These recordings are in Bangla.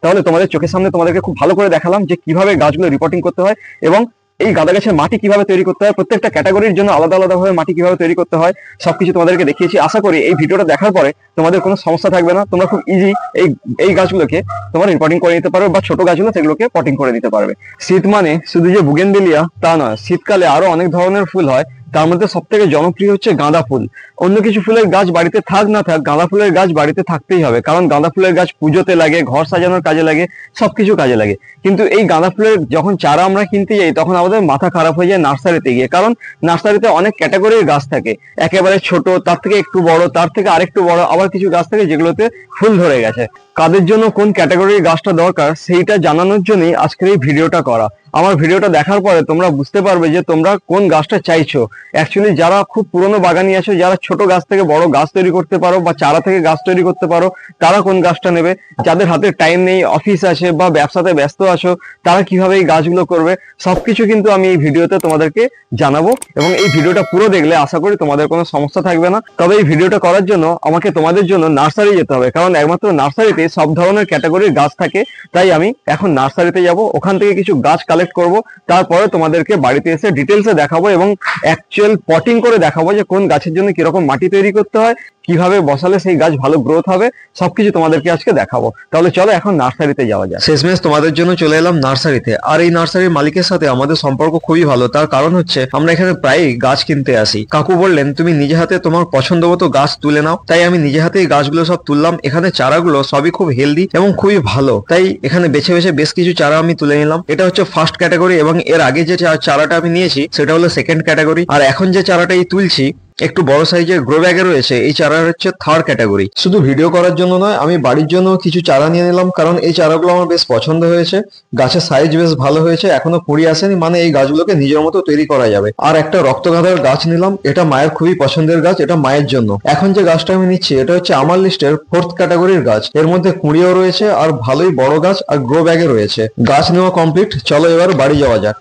তাহলে তোমাদের চোখের সামনে তোমাদেরকে খুব ভালো করে দেখালাম যে কিভাবে গাছগুলো রিপোর্টিং করতে হয় এবং এই গাঁদা গাছের মাটি কিভাবে তৈরি করতে হয়, প্রত্যেকটা ক্যাটাগরির জন্য আলাদা আলাদা ভাবে মাটি কিভাবে তৈরি করতে হয় সবকিছু তোমাদেরকে দেখিয়েছি। আশা করি এই ভিডিওটা দেখার পরে তোমাদের কোনো সমস্যা থাকবে না, তোমরা খুব ইজি এই এই গাছগুলোকে তোমরা রিপোর্টিং করে নিতে পারবে বা ছোট গাছগুলো সেগুলোকে পটিং করে নিতে পারবে। শীত মানে শুধু যে বুগেনভেলিয়া তা নয়, শীতকালে আরো অনেক ধরনের ফুল হয়, তার মধ্যে সব থেকে জনপ্রিয় হচ্ছে গাঁদা ফুল। অন্য কিছু ফুলের গাছ বাড়িতে থাক না থাক, গাঁদা ফুলের গাছ বাড়িতে থাকতেই হবে, কারণ গাঁদা ফুলের গাছ পুজোতে লাগে, ঘর সাজানোর কাজে লাগে, সবকিছু কাজে লাগে। কিন্তু এই গাঁদা ফুলের যখন চারা আমরা কিনতে যাই তখন আমাদের মাথা খারাপ হয়ে যায় নার্সারিতে গিয়ে, কারণ নার্সারিতে অনেক ক্যাটাগরির গাছ থাকে, একেবারে ছোট, তার থেকে একটু বড়, তার থেকে আরেকটু বড়, আবার কিছু গাছ থাকে যেগুলোতে ফুল ধরে গেছে। কাদের জন্য কোন ক্যাটাগরির গাছটা দরকার সেইটা জানানোর জন্যই আজকের এই ভিডিওটা করা। আমার ভিডিওটা দেখার পরে তোমরা বুঝতে পারবে যে তোমরা কোন গাছটা চাইছো। অ্যাকচুয়ালি যারা খুব পুরনো বাগানি আছো, যারা ছোট গাছ থেকে বড় গাছ তৈরি করতে পারো বা চারা থেকে গাছ তৈরি করতে পারো, তারা কোন গাছটা নেবে। যাদের হাতে টাইম নেই, অফিস আছে বা ব্যবসাতে ব্যস্ত আছো, তারা কিভাবে এই গাছগুলো করবে সবকিছু কিন্তু আমি এই ভিডিওতে তোমাদেরকে জানাবো। এবং এই ভিডিওটা পুরো দেখলে আশা করি তোমাদের কোনো সমস্যা থাকবে না। তবে এই ভিডিওটা করার জন্য আমাকে তোমাদের জন্য নার্সারি যেতে হবে, কারণ একমাত্র নার্সারিতে সব ধরনের ক্যাটাগরির গাছ থাকে। তাই আমি এখন নার্সারিতে যাব, ওখান থেকে কিছু গাছ কালেক্ট করব, তারপরে তোমাদেরকে বাড়িতে এসে ডিটেলসে দেখাবো এবং অ্যাকচুয়াল পটিং করে দেখাবো যে কোন গাছের জন্য কিরকম মাটি তৈরি করতে হয়, কিভাবে বসালে সেই গাছ ভালো গ্রোথ হবে, সবকিছু তোমাদেরকে আজকে দেখাবো। তাহলে চলো এখন নার্সারিতে যাওয়া যায়। শেষমেশ তোমাদের জন্য চলে এলাম নার্সারিতে। আর এই নার্সারির মালিকের সাথে আমাদের সম্পর্ক খুবই ভালো, তার কারণ হচ্ছে আমরা এখানে প্রায়ই গাছ কিনতে আসি। কাকু বললেন তুমি নিজে হাতে তোমার পছন্দ মতো গাছ তুলে নাও, তাই আমি নিজে হাতে এই গাছগুলো সব তুললাম। এখানে চারাগুলো সবই খুব হেলদি এবং খুবই ভালো, তাই এখানে বেছে বেছে বেশ কিছু চারা আমি তুলে নিলাম। এটা হচ্ছে ফার্স্ট ক্যাটাগরি এবং এর আগে যে চারাটা আমি নিয়েছি সেটা হলো সেকেন্ড ক্যাটাগরি। আর এখন যে চারাটা এই তুলছি একটু বড় সাইজের গ্রো ব্যাগে রয়েছে, এই চারা হচ্ছে থার্ড ক্যাটাগরি। শুধু ভিডিও করার জন্য নয়, আমি বাড়ির জন্য কিছু চারা নিয়ে নিলাম, কারণ এই চারাগুলো আমার বেশ পছন্দ হয়েছে। গাছের সাইজ বেশ ভালো হয়েছে, এখনো কুড়ি আসেনি, মানে এই গাছগুলোকে নিজের মতো তৈরি করা যাবে। আর একটা রক্তগাঁদার গাছ নিলাম, এটা মায়ের খুবই পছন্দের গাছ, এটা মায়ের জন্য। এখন যে গাছটা আমি নিচ্ছি এটা হচ্ছে আমার লিস্টের ফোর্থ ক্যাটাগরির গাছ, এর মধ্যে কুড়িও রয়েছে আর ভালোই বড় গাছ আর গ্রো ব্যাগে রয়েছে। গাছ নেওয়া কমপ্লিট, চলো এবার বাড়ি যাওয়া যাক।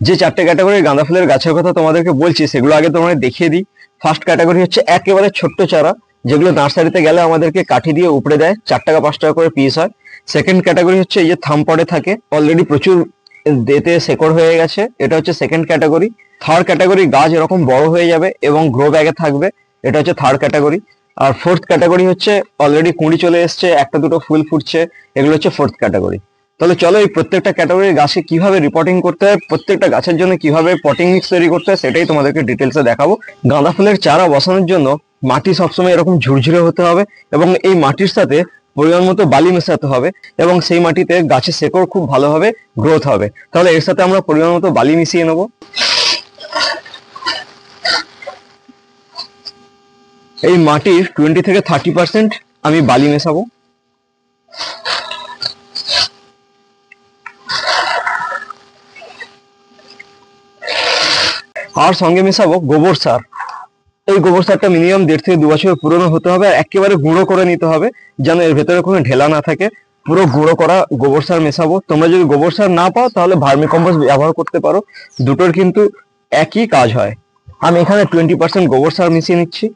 যে চারটে ক্যাটাগরির গাঁদা ফুলের গাছের কথা তোমাদেরকে বলছি সেগুলো আগে তোমাদের দেখিয়ে দিই। ফার্স্ট ক্যাটাগরি হচ্ছে একেবারে ছোট্ট চারা, যেগুলো নার্সারিতে গেলে আমাদেরকে কাঠি দিয়ে উপড়ে দেয়, 4 টাকা 5 টাকা করে পিস হয়। সেকেন্ড ক্যাটাগরি হচ্ছে এই যে থাম পড়ে থাকে, অলরেডি প্রচুর দেতে শেকড় হয়ে গেছে, এটা হচ্ছে সেকেন্ড ক্যাটাগরি। থার্ড ক্যাটাগরি গাছ এরকম বড় হয়ে যাবে এবং গ্রো ব্যাগে থাকবে, এটা হচ্ছে থার্ড ক্যাটাগরি। আর ফোর্থ ক্যাটাগরি হচ্ছে অলরেডি কুঁড়ি চলে এসছে, একটা দুটো ফুল ফুটছে, এগুলো হচ্ছে ফোর্থ ক্যাটাগরি। তাহলে চলো এই প্রত্যেকটা ক্যাটাগরির গাছে কিভাবে রিপোর্টিং করতে হয়, প্রত্যেকটা গাছের জন্য কিভাবে পটিং মিক্স তৈরি করতে হয় সেটাই তোমাদেরকে ডিটেলসে দেখাবো। গাঁদা ফুলের চারা বসানোর জন্য মাটি সবসময় এরকম ঝুরঝুরে হতে হবে এবং এই মাটির সাথে পরিমাণ মতো বালি মেশাতে হবে এবং সেই মাটিতে গাছের শেকড় খুব ভালোভাবে গ্রোথ হবে। তাহলে এর সাথে আমরা পরিমাণ মতো বালি মিশিয়ে নেবো। এই মাটির 20 থেকে 30% আমি বালি মেশাবো। আর সঙ্গে মেশাবো গোবর সার। এই গোবর সারটা মিনিমাম 1.5 থেকে 2 বছর পুরনো হতে হবে, আর একেবারে গুঁড়ো করে নিতে হবে যেন এর ভেতরে কোনো ঢেলা না থাকে। পুরো গুঁড়ো করা গোবর সার মেশাবো। তোমরা যদি গোবর সার না পাও তাহলে ভার্মি কম্পোস্ট ব্যবহার করতে পারো, দুটোর কিন্তু একই কাজ হয়। আমি এখানে 20% গোবর সার মিশিয়ে নিচ্ছি।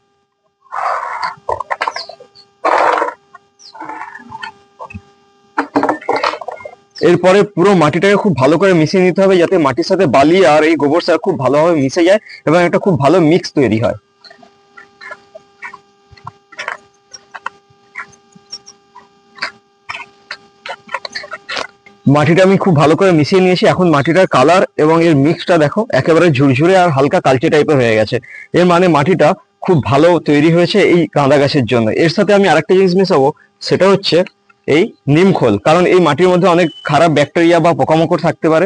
এরপরে পুরো মাটিটাকে খুব ভালো করে মিশিয়ে নিতে হবে, যাতে মাটির সাথে বালি আর এই গোবর সার খুব ভালোভাবে মিশে যায় এবং একটা খুব ভালো মিক্স তৈরি হয়। মাটিটা আমি খুব ভালো করে মিশিয়ে নিয়েছি। এখন মাটিটার কালার এবং এর মিক্সটা দেখো, একেবারে ঝুরঝুরে আর হালকা কালচে টাইপের হয়ে গেছে। এর মানে মাটিটা খুব ভালো তৈরি হয়েছে এই গাঁদা গাছের জন্য। এর সাথে আমি আরেকটা জিনিস মেশাবো, সেটা হচ্ছে এই নিমখোল, কারণ এই মাটির মধ্যে অনেক খারাপ ব্যাকটেরিয়া বা পোকামাকড় থাকতে পারে।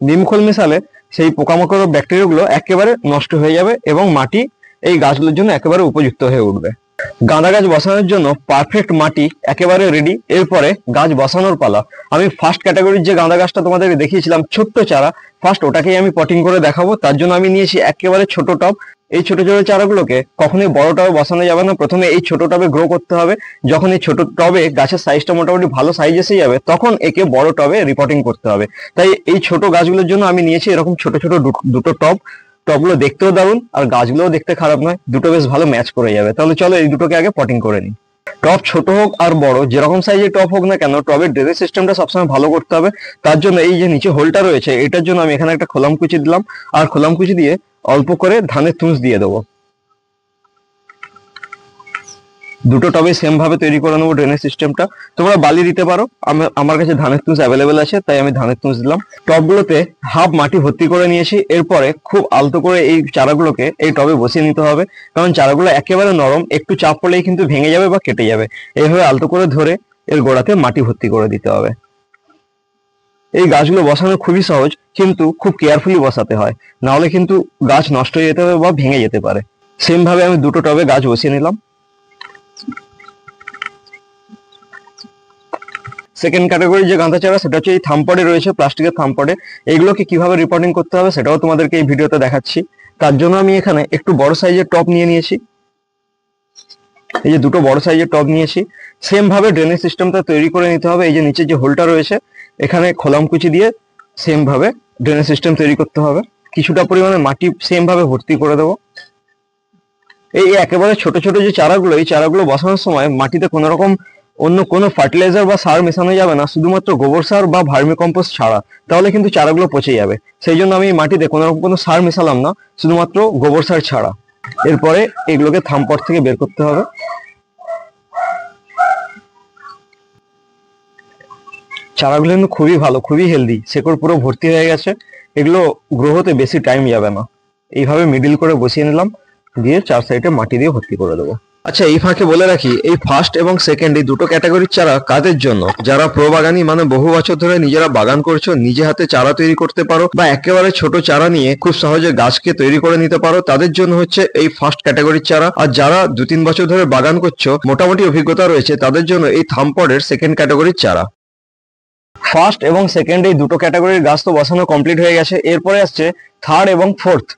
নিমখোল মেশালে সেই পোকামাকড় ও ব্যাকটেরিয়াগুলো একেবারে নষ্ট হয়ে যাবে এবং মাটি এই গাছগুলোর জন্য একেবারে উপযুক্ত হয়ে উঠবে। গাঁদা গাছ বসানোর জন্য পারফেক্ট মাটি একেবারে রেডি। এরপরে গাছ বসানোর পালা। আমি ফার্স্ট ক্যাটাগরির যে গাঁদা গাছটা তোমাদেরকে দেখিয়েছিলাম ছোট্ট চারা, ফার্স্ট ওটাকেই আমি পটিং করে দেখাবো। তার জন্য আমি নিয়েছি একেবারে ছোট টব। এই ছোট ছোট চারাগুলোকে কখনোই বড় টবে বসানো যাবে না, প্রথমে এই ছোট টবে গ্রো করতে হবে। যখন এই ছোট টবে গাছের সাইজটা মোটামুটি ভালো সাইজ এসে যাবে তখন একে বড় টবে রিপোর্টিং করতে হবে। তাই এই ছোট গাছগুলোর জন্য আমি নিয়েছি এরকম ছোট ছোট দুটো টব। টবগুলো দেখতেও দারুণ আর গাছগুলোও দেখতে খারাপ নয়, দুটো বেশ ভালো ম্যাচ করে যাবে। তাহলে চলো এই দুটোকে আগে পটিং করে নিই। টব ছোট হোক আর বড়, যেরকম সাইজের টব হোক না কেন, টবের ড্রেনেজ সিস্টেমটা সবসময় ভালো করতে হবে। তার জন্য এই যে নিচে হোলটা রয়েছে, এটার জন্য আমি এখানে একটা খোলাম কুচি দিলাম, আর খোলাম কুচি দিয়ে অল্প করে ধানের তুষ দিয়ে দেবো। দুটো টবে সেম ভাবে তৈরি করে নেবো ড্রেনেজ সিস্টেমটা। তোমরা বালি দিতে পারো, আমার কাছে ধানের তুষ অ্যাভেলেবেল আছে, তাই আমি ধানের তুষ দিলাম। টবগুলোতে হাফ মাটি ভর্তি করে নিয়েছি। এরপরে খুব আলতো করে এই চারাগুলোকে এই টবে বসিয়ে নিতে হবে, কারণ চারাগুলো একেবারে নরম, একটু চাপ পড়লেই কিন্তু ভেঙে যাবে বা কেটে যাবে। এইভাবে আলতো করে ধরে এর গোড়াতে মাটি ভর্তি করে দিতে হবে। এই গাছগুলো বসানো খুবই সহজ, কিন্তু খুব কেয়ারফুলি বসাতে হয়, না হলে কিন্তু গাছ নষ্ট হয়ে যেতে পারে বা ভেঙে যেতে পারে। সেম ভাবে আমি দুটো টবে গাছ বসিয়ে নিলাম। সেকেন্ড ক্যাটাগরি যে গাঁদা চারা, সেটা হচ্ছে এই থামপটে রয়েছে, প্লাস্টিকের থামপটে। এগুলোকে কিভাবে রিপোর্টিং করতে হবে সেটাও তোমাদেরকে এই ভিডিওতে দেখাচ্ছি। তার জন্য আমি এখানে একটু বড় সাইজের টব নিয়ে নিয়েছি। এই যে দুটো বড় সাইজের টব নিয়েছি। সেম ভাবে ড্রেনেজ সিস্টেমটা তৈরি করে নিতে হবে। এই যে নিচে যে হোলটা রয়েছে, এখানে খোলাম কুচি দিয়ে সেম ভাবে ড্রেনেজ সিস্টেম তৈরি করতে হবে। কিছুটা পরিমাণে মাটি সেম ভাবে ভর্তি করে দেবো। এই একেবারে ছোট ছোট যে চারাগুলো, এই চারাগুলো বসানোর সময় মাটিতে কোনো রকম অন্য কোনো ফার্টিলাইজার বা সার মেশানো যাবে না, শুধুমাত্র গোবর সার বা ভার্মি কম্পোস্ট ছাড়া, তাহলে কিন্তু চারাগুলো পচে যাবে। সেই জন্য আমি মাটিতে কোনো রকম কোনো সার মেশালাম না, শুধুমাত্র গোবর সার ছাড়া। এরপরে এগুলোকে থামপট থেকে বের করতে হবে। চারাগুলো কিন্তু খুবই ভালো, খুবই হেলদি, শেকড় পুরো ভর্তি হয়ে গেছে। এগুলো গ্রো হতে বেশি টাইম যাবে না। এইভাবে মিডিল করে বসিয়ে নিলাম, দিয়ে চার সাইডে মাটি দিয়ে ভর্তি করে দেবো। আচ্ছা, এই ফাঁকে বলে রাখি, এই ফার্স্ট এবং সেকেন্ড এই দুটো ক্যাটাগরির চারা কাদের জন্য? যারা প্রো বাগানি, মানে বহু বছর ধরে নিজেরা বাগান করছো, নিজে হাতে চারা তৈরি করতে পারো, বা একেবারে ছোট চারা নিয়ে খুব সহজে গাছকে তৈরি করে নিতে পারো, তাদের জন্য হচ্ছে এই ফার্স্ট ক্যাটাগরির চারা। আর যারা 2-3 বছর ধরে বাগান করছো, মোটামুটি অভিজ্ঞতা রয়েছে, তাদের জন্য এই থামপডের সেকেন্ড ক্যাটাগরির চারা। ফার্স্ট এবং সেকেন্ড এই দুটো ক্যাটাগরির গাছ তো বসানো কমপ্লিট হয়ে গেছে। এরপরে আসছে থার্ড এবং ফোর্থ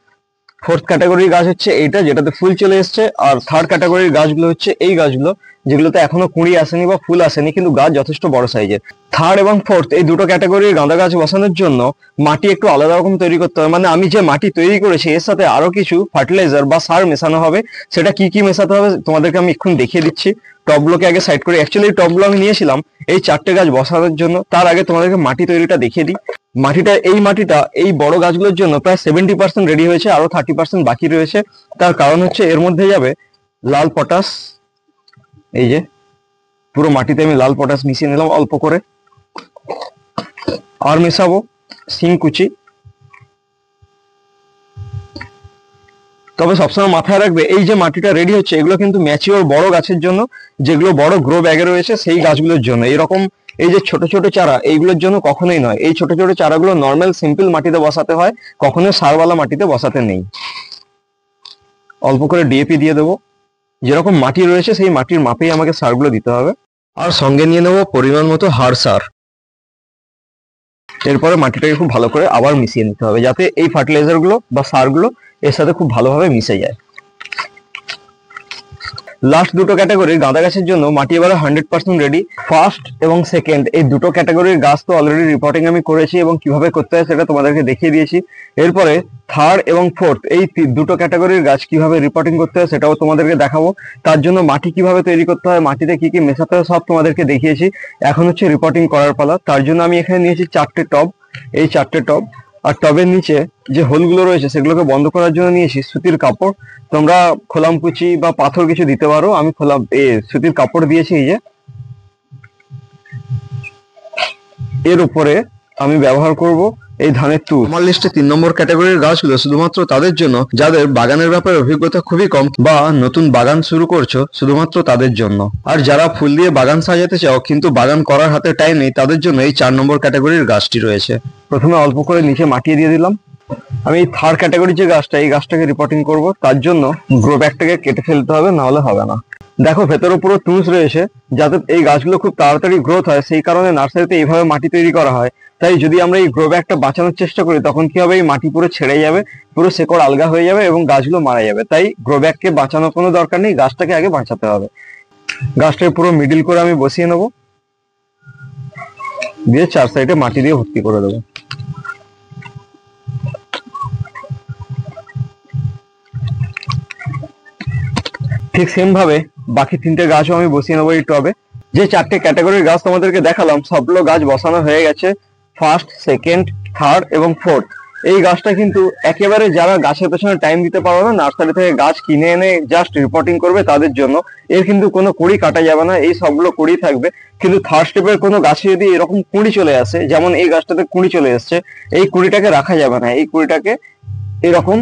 ক্যাটাগরির গাছ হচ্ছে এইটা, যেটাতে ফুল চলে এসছে। আর থার্ড ক্যাটাগরির গাছগুলো হচ্ছে এই গাছগুলো, যেগুলোতে এখনো কুঁড়ি আসেনি বা ফুল আসেনি, কিন্তু গাছ যথেষ্ট বড় সাইজের। থার্ড এবং ফোর্থ এই দুটো ক্যাটাগরির গাঁদা গাছ বসানোর জন্য মাটি একটু আলাদা রকম তৈরি করতে হবে। মানে আমি যে মাটি তৈরি করেছি, এর সাথে আরো কিছু ফার্টিলাইজার বা সার মেশানো হবে। সেটা কি কি মেশাতে হবে তোমাদেরকে আমি এক্ষুনি দেখিয়ে দিচ্ছি। টবগুলোকে আগে সাইড করে, অ্যাকচুয়ালি এই টবগুলো আমি নিয়েছিলাম এই 4টে গাছ বসানোর জন্য। তার আগে তোমাদেরকে মাটি তৈরিটা দেখিয়ে দিই। মাটিটা এই বড় গাছগুলোর জন্য প্রায় 70% রেডি হয়েছে, আরো 30% বাকি রয়েছে। তার কারণ হচ্ছে এর মধ্যে যাবে লাল পটাশ। এই যে পুরো মাটিতে আমি লাল পটাশ মিশিয়ে নিলাম অল্প করে। আর মেশাবো শিংকুচি। তবে সবসময় মাথায় রাখবে, এই যে মাটিটা রেডি হচ্ছে, এগুলো কিন্তু ম্যাচিওর বড় গাছের জন্য, যেগুলো বড় গ্রো ব্যাগে রয়েছে সেই গাছগুলোর জন্য। এরকম এই যে ছোট ছোট চারা, এইগুলোর জন্য কখনোই নয়। এই ছোট ছোট চারাগুলো নর্মাল সিম্পল মাটিতে বসাতে হয়, কখনো সারওয়ালা মাটিতে বসাতে নেই। অল্প করে ডিএপি দিয়ে দেবো। যেরকম মাটি রয়েছে সেই মাটির মাপেই আমাকে সারগুলো দিতে হবে। আর সঙ্গে নিয়ে নেবো পরিমাণ মতো হাড় সার। এরপরে মাটিটাকে খুব ভালো করে আবার মিশিয়ে নিতে হবে, যাতে এই ফার্টিলাইজার গুলো বা সারগুলো এর সাথে খুব ভালোভাবে মিশে যায়। লাস্ট দুটো ক্যাটাগরির গাঁদা গাছের জন্য মাটি এবারে 100% রেডি। ফার্স্ট এবং সেকেন্ড এই দুটো ক্যাটাগরির গাছ তো অলরেডি রিপোর্টিং আমি করেছি, এবং কিভাবে করতে হয় সেটা তোমাদেরকে দেখিয়ে দিয়েছি। এরপরে থার্ড এবং ফোর্থ এই দুটো ক্যাটাগরির গাছ কিভাবে রিপোর্টিং করতে হয় সেটাও তোমাদেরকে দেখাবো। তার জন্য মাটি কিভাবে তৈরি করতে হয়, মাটিতে কি কি মেশাতে হয়, সব তোমাদেরকে দেখিয়েছি। এখন হচ্ছে রিপোর্টিং করার পালা। তার জন্য আমি এখানে নিয়েছি 4টে টব। এই 4টে টব, আর টবের নিচে যে হোলগুলো রয়েছে সেগুলোকে বন্ধ করার জন্য নিয়েছি সুতির কাপড়। তোমরা খোলাম কুচি বা পাথর কিছু দিতে পারো, আমি সুতির কাপড় দিয়েছি। এই যে এর উপরে আমি ব্যবহার করব এই ধানের তুষ। আমার লিস্টে 3 নম্বর ক্যাটাগরির গাছগুলো শুধুমাত্র তাদের জন্য যাদের বাগানের ব্যাপারে অভিজ্ঞতা খুবই কম, বা নতুন বাগান শুরু করছো, শুধুমাত্র তাদের জন্য। আর যারা ফুল দিয়ে বাগান সাজাতে চাও কিন্তু বাগান করার হাতে টাইম নেই, তাদের জন্য এই 4 নম্বর ক্যাটাগরির গাছটি রয়েছে। প্রথমে অল্প করে নিচে মাটিয়ে দিয়ে দিলাম। আমি এই থার্ড ক্যাটাগরির যে গাছটা, এই গাছটাকে রিপোর্টিং করব। তার জন্য গ্রো ব্যাগটাকে কেটে ফেলতে হবে, না হলে হবে না। দেখো ভেতরে পুরো তুষ রয়েছে, যাতে এই গাছগুলো খুব তাড়াতাড়ি গ্রোথ হয়, সেই কারণে নার্সারিতে এইভাবে মাটি তৈরি করা হয়। তাই যদি আমরা এই গ্রো ব্যাগটা বাঁচানোর চেষ্টা করি, তখন কি হবে, এই মাটি পুরো ছেড়ে যাবে, পুরো শেকড় আলগা হয়ে যাবে এবং গাছগুলো মারা যাবে। তাই গ্রো ব্যাগকে বাঁচানোর কোনো দরকার নেই, গাছটাকে আগে বাঁচাতে হবে। গাছটাকে পুরো মিডিল করে আমি বসিয়ে নেবো, দিয়ে 4 সাইডে মাটি দিয়ে ভর্তি করে দেবো। ঠিক সেম ভাবে বাকি 3টে গাছও আমি বসিয়ে নেবো এই টবে। যে 4টে ক্যাটাগরির গাছ তোমাদেরকে দেখালাম সবগুলো গাছ বসানো হয়ে গেছে, ফার্স্ট, সেকেন্ড, থার্ড এবং ফোর্থ। এই গাছটা কিন্তু একেবারে যারা গাছের পেছনে টাইম দিতে পারো না, নার্সারি থেকে গাছ কিনে এনে জাস্ট রিপোর্টিং করবে তাদের জন্য। এর কিন্তু কোনো কুড়ি কাটা যাবে না, এই সবগুলো কুড়ি থাকবে। কিন্তু থার্ড স্টেপের কোনো গাছে যদি এরকম কুড়ি চলে আসে, যেমন এই গাছটাতে কুড়ি চলে এসছে, এই কুড়িটাকে রাখা যাবে না, এই কুড়িটাকে এরকম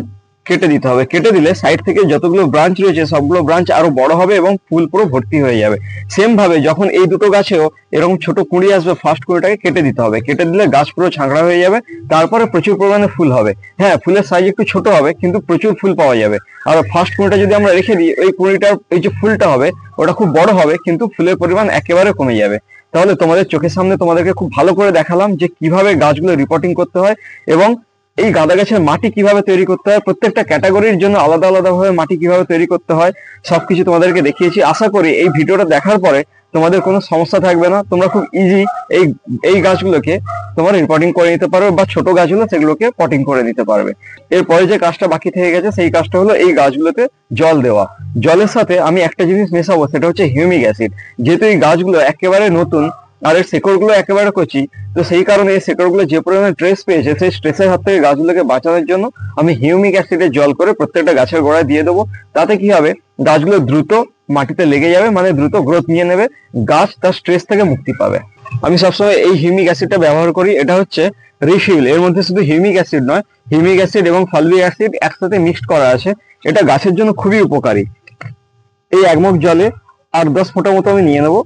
কেটে দিতে হবে। কেটে দিলে সাইড থেকে যতগুলো ব্রাঞ্চ রয়েছে সবগুলো ব্রাঞ্চ আরো বড় হবে এবং ফুল পুরো ভর্তি হয়ে যাবে। সেম ভাবে যখন এই দুটো গাছেও এরকম ছোট কুঁড়ি আসবে, ফার্স্ট কুঁড়িটাকে কেটে দিতে হবে। কেটে দিলে গাছ পুরো ঝাঁকড়া হয়ে যাবে, তারপরে প্রচুর পরিমাণে ফুল হবে। হ্যাঁ, ফুলের সাইজ একটু ছোট হবে কিন্তু প্রচুর ফুল পাওয়া যাবে। আর ফার্স্ট কুঁড়িটা যদি আমরা রেখে দিই, ওই কুঁড়িটার এই যে ফুলটা হবে ওটা খুব বড় হবে কিন্তু ফুলের পরিমাণ একেবারে কমে যাবে। তাহলে তোমাদের চোখের সামনে তোমাদেরকে খুব ভালো করে দেখালাম যে কিভাবে গাছগুলো রিপোর্টিং করতে হয় এবং এই গাঁদা গাছের মাটি কিভাবে তৈরি করতে হয়, প্রত্যেকটা ক্যাটাগরির জন্য আলাদা আলাদা ভাবে মাটি কিভাবে তৈরি করতে হয় সবকিছু তোমাদেরকে দেখিয়েছি। আশা করি এই ভিডিওটা দেখার পরে তোমাদের কোনো সমস্যা থাকবে না, তোমরা খুব ইজি এই এই গাছগুলোকে তোমরা রিপোর্টিং করে নিতে পারবে বা ছোট গাছগুলো সেগুলোকে পটিং করে নিতে পারবে। এরপরে যে কাজটা বাকি থেকে গেছে সেই কাজটা হলো এই গাছগুলোতে জল দেওয়া। জলের সাথে আমি একটা জিনিস মেশাবো, সেটা হচ্ছে হিউমিক অ্যাসিড। যেহেতু এই গাছগুলো একেবারে নতুন আর এর শেকড় গুলো একেবারে কচি, তো সেই কারণে এই শেকড় গুলো যে পরিমাণে স্ট্রেস পেয়েছে, সেই স্ট্রেসের হাত থেকে গাছগুলোকে বাঁচানোর জন্য আমি হিউমিক অ্যাসিডের জল করে প্রত্যেকটা গাছের গোড়ায় দিয়ে দেবো। তাতে কি হবে, গাছগুলো দ্রুত মাটিতে লেগে যাবে, মানে দ্রুত গ্রোথ নিয়ে নেবে, গাছ তার স্ট্রেস থেকে মুক্তি পাবে। আমি সবসময় এই হিউমিক অ্যাসিডটা ব্যবহার করি, এটা হচ্ছে রিফিল। এর মধ্যে শুধু হিউমিক অ্যাসিড নয়, হিউমিক অ্যাসিড এবং ফালভিক অ্যাসিড একসাথে মিক্সড করা আছে। এটা গাছের জন্য খুবই উপকারী। এই 1 মগ জলে 8-10 ফোঁটা মতো আমি নিয়ে নেবো।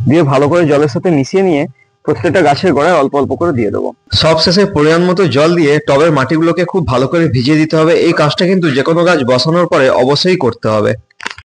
দিয়ে ভালো করে জলের সাথে মিশিয়ে নিয়ে প্রত্যেকটা গাছের গোড়ায় অল্প অল্প করে দিয়ে দেবো। সব শেষে পরিমাণ মতো জল দিয়ে টবের মাটিগুলোকে খুব ভালো করে ভিজিয়ে দিতে হবে। এই কাজটা কিন্তু যে কোনো গাছ বসানোর পরে অবশ্যই করতে হবে।